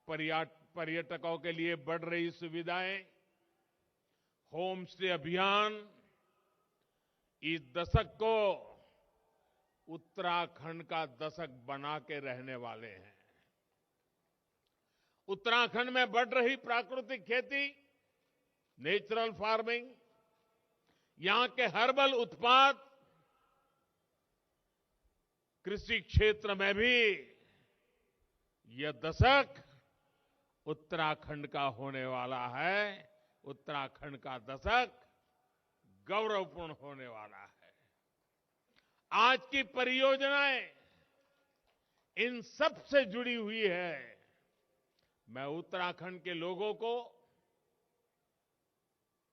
पर्यटकों के लिए बढ़ रही सुविधाएं, होम स्टे अभियान इस दशक को उत्तराखंड का दशक बना के रहने वाले हैं। उत्तराखंड में बढ़ रही प्राकृतिक खेती, नेचुरल फार्मिंग, यहां के हर्बल उत्पाद, कृषि क्षेत्र में भी यह दशक उत्तराखंड का होने वाला है। उत्तराखंड का दशक गौरवपूर्ण होने वाला है। आज की परियोजनाएं इन सब से जुड़ी हुई है। मैं उत्तराखंड के लोगों को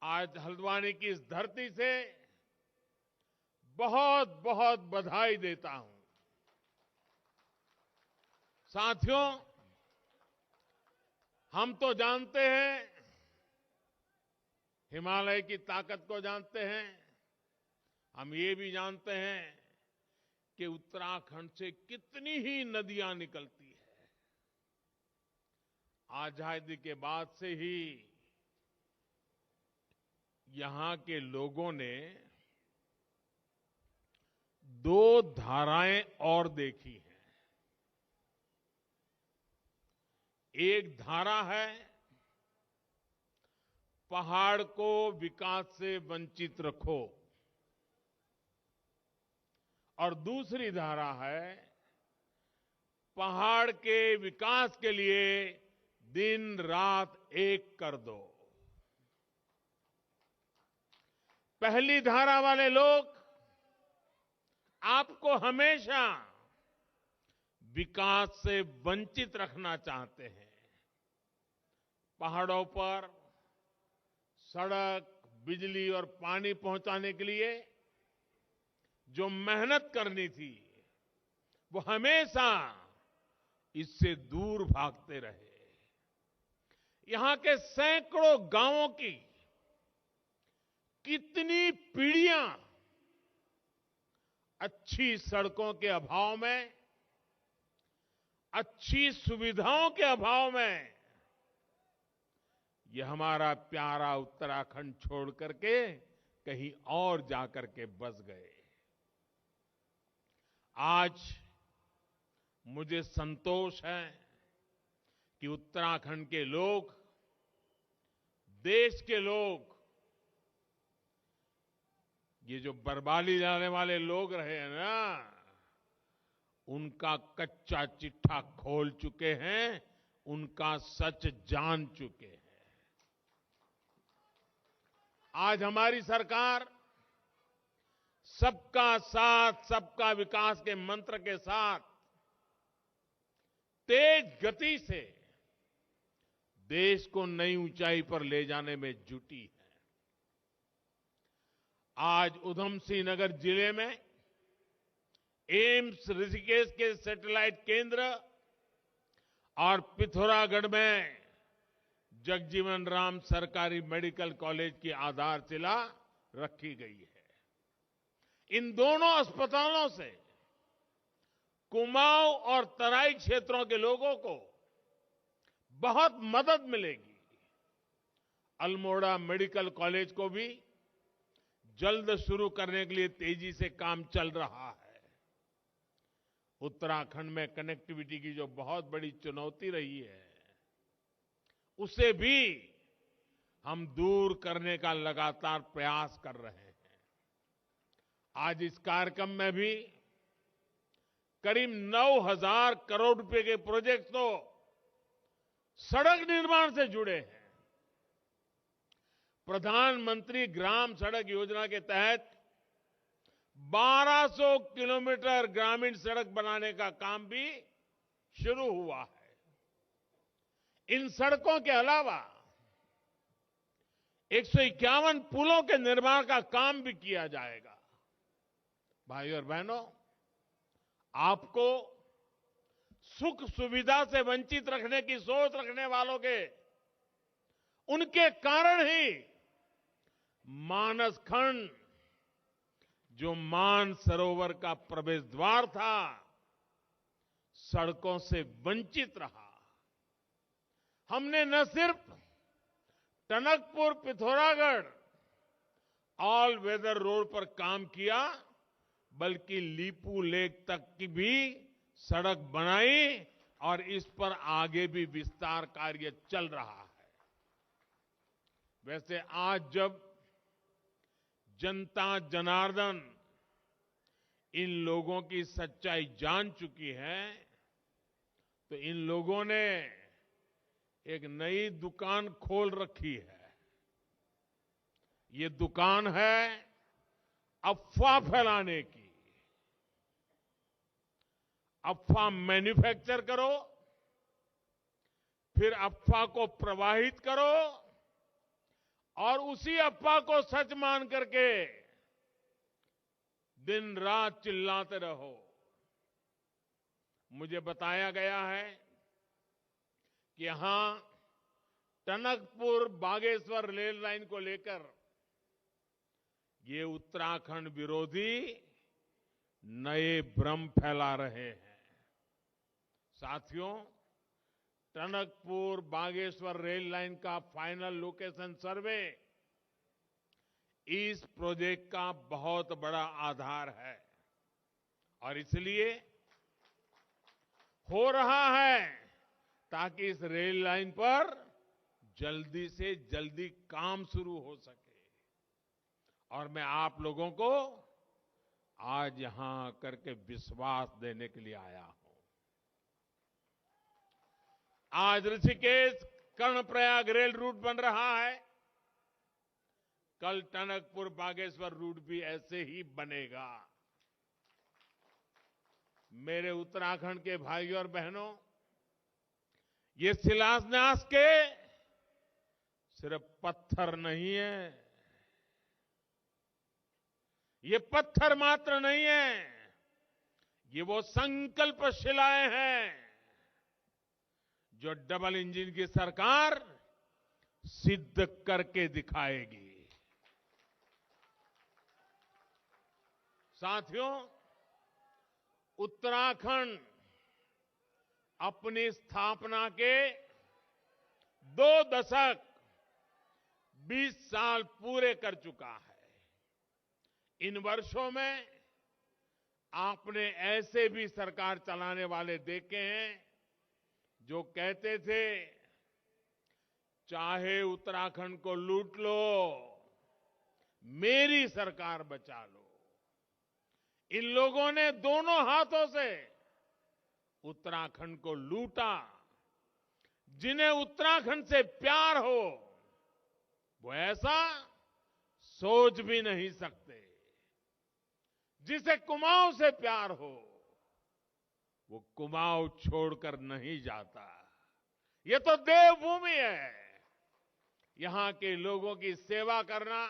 आज हल्द्वानी की इस धरती से बहुत बहुत बधाई देता हूं। साथियों, हम तो जानते हैं, हिमालय की ताकत को जानते हैं। हम ये भी जानते हैं कि उत्तराखंड से कितनी ही नदियां निकलती है। आजादी के बाद से ही यहां के लोगों ने दो धाराएं और देखी हैं। एक धारा है पहाड़ को विकास से वंचित रखो, और दूसरी धारा है पहाड़ के विकास के लिए दिन रात एक कर दो। पहली धारा वाले लोग आपको हमेशा विकास से वंचित रखना चाहते हैं। पहाड़ों पर सड़क, बिजली और पानी पहुंचाने के लिए जो मेहनत करनी थी, वो हमेशा इससे दूर भागते रहे। यहां के सैकड़ों गांवों की कितनी पीढ़ियां अच्छी सड़कों के अभाव में, अच्छी सुविधाओं के अभाव में ये हमारा प्यारा उत्तराखंड छोड़ करके कहीं और जाकर के बस गए। आज मुझे संतोष है कि उत्तराखंड के लोग, देश के लोग, ये जो बर्बादी लाने वाले लोग रहे हैं ना, उनका कच्चा चिट्ठा खोल चुके हैं, उनका सच जान चुके हैं। आज हमारी सरकार सबका साथ, सबका विकास के मंत्र के साथ तेज गति से देश को नई ऊंचाई पर ले जाने में जुटी है। आज ऊधम सिंह नगर जिले में एम्स ऋषिकेश के सैटेलाइट केंद्र और पिथौरागढ़ में जगजीवन राम सरकारी मेडिकल कॉलेज की आधारशिला रखी गई है। इन दोनों अस्पतालों से कुमाऊं और तराई क्षेत्रों के लोगों को बहुत मदद मिलेगी। अल्मोड़ा मेडिकल कॉलेज को भी जल्द शुरू करने के लिए तेजी से काम चल रहा है। उत्तराखंड में कनेक्टिविटी की जो बहुत बड़ी चुनौती रही है, उसे भी हम दूर करने का लगातार प्रयास कर रहे हैं। आज इस कार्यक्रम में भी करीब 9,000 करोड़ रुपए के प्रोजेक्ट तो सड़क निर्माण से जुड़े हैं। प्रधानमंत्री ग्राम सड़क योजना के तहत 1200 किलोमीटर ग्रामीण सड़क बनाने का काम भी शुरू हुआ है। इन सड़कों के अलावा 151 पुलों के निर्माण का काम भी किया जाएगा। भाइयों और बहनों, आपको सुख सुविधा से वंचित रखने की सोच रखने वालों के, उनके कारण ही मानस खंड, जो मान सरोवर का प्रवेश द्वार था, सड़कों से वंचित रहा। हमने न सिर्फ Tanakpur Pithoragarh all weather road पर काम किया, बल्कि लीपू लेक तक की भी सड़क बनाई और इस पर आगे भी विस्तार कार्य चल रहा है। वैसे आज जब जनता जनार्दन इन लोगों की सच्चाई जान चुकी है, तो इन लोगों ने एक नई दुकान खोल रखी है। ये दुकान है अफवाह फैलाने की। अफवाह मैन्युफैक्चर करो, फिर अफवाह को प्रवाहित करो और उसी अफवाह को सच मान करके दिन रात चिल्लाते रहो। मुझे बताया गया है कि यहां टनकपुर बागेश्वर रेल लाइन को लेकर ये उत्तराखंड विरोधी नए भ्रम फैला रहे हैं। साथियों, टनकपुर बागेश्वर रेल लाइन का फाइनल लोकेशन सर्वे इस प्रोजेक्ट का बहुत बड़ा आधार है और इसलिए हो रहा है ताकि इस रेल लाइन पर जल्दी से जल्दी काम शुरू हो सके। और मैं आप लोगों को आज यहां करके विश्वास देने के लिए आया हूं। आज ऋषिकेश कर्णप्रयाग रेल रूट बन रहा है, कल टनकपुर बागेश्वर रूट भी ऐसे ही बनेगा। मेरे उत्तराखंड के भाइयों और बहनों, ये शिलान्यास के सिर्फ पत्थर नहीं है, ये पत्थर मात्र नहीं है, ये वो संकल्प शिलाएं हैं जो डबल इंजन की सरकार सिद्ध करके दिखाएगी। साथियों, उत्तराखंड अपनी स्थापना के 2 दशक 20 साल पूरे कर चुका है। इन वर्षों में आपने ऐसे भी सरकार चलाने वाले देखे हैं जो कहते थे चाहे उत्तराखंड को लूट लो, मेरी सरकार बचा लो। इन लोगों ने दोनों हाथों से उत्तराखंड को लूटा। जिन्हें उत्तराखंड से प्यार हो वो ऐसा सोच भी नहीं सकते। जिसे कुमाऊं से प्यार हो वो कुमाऊं छोड़कर नहीं जाता। ये तो देवभूमि है। यहां के लोगों की सेवा करना,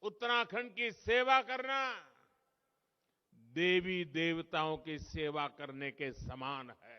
उत्तराखंड की सेवा करना देवी देवताओं की सेवा करने के समान है।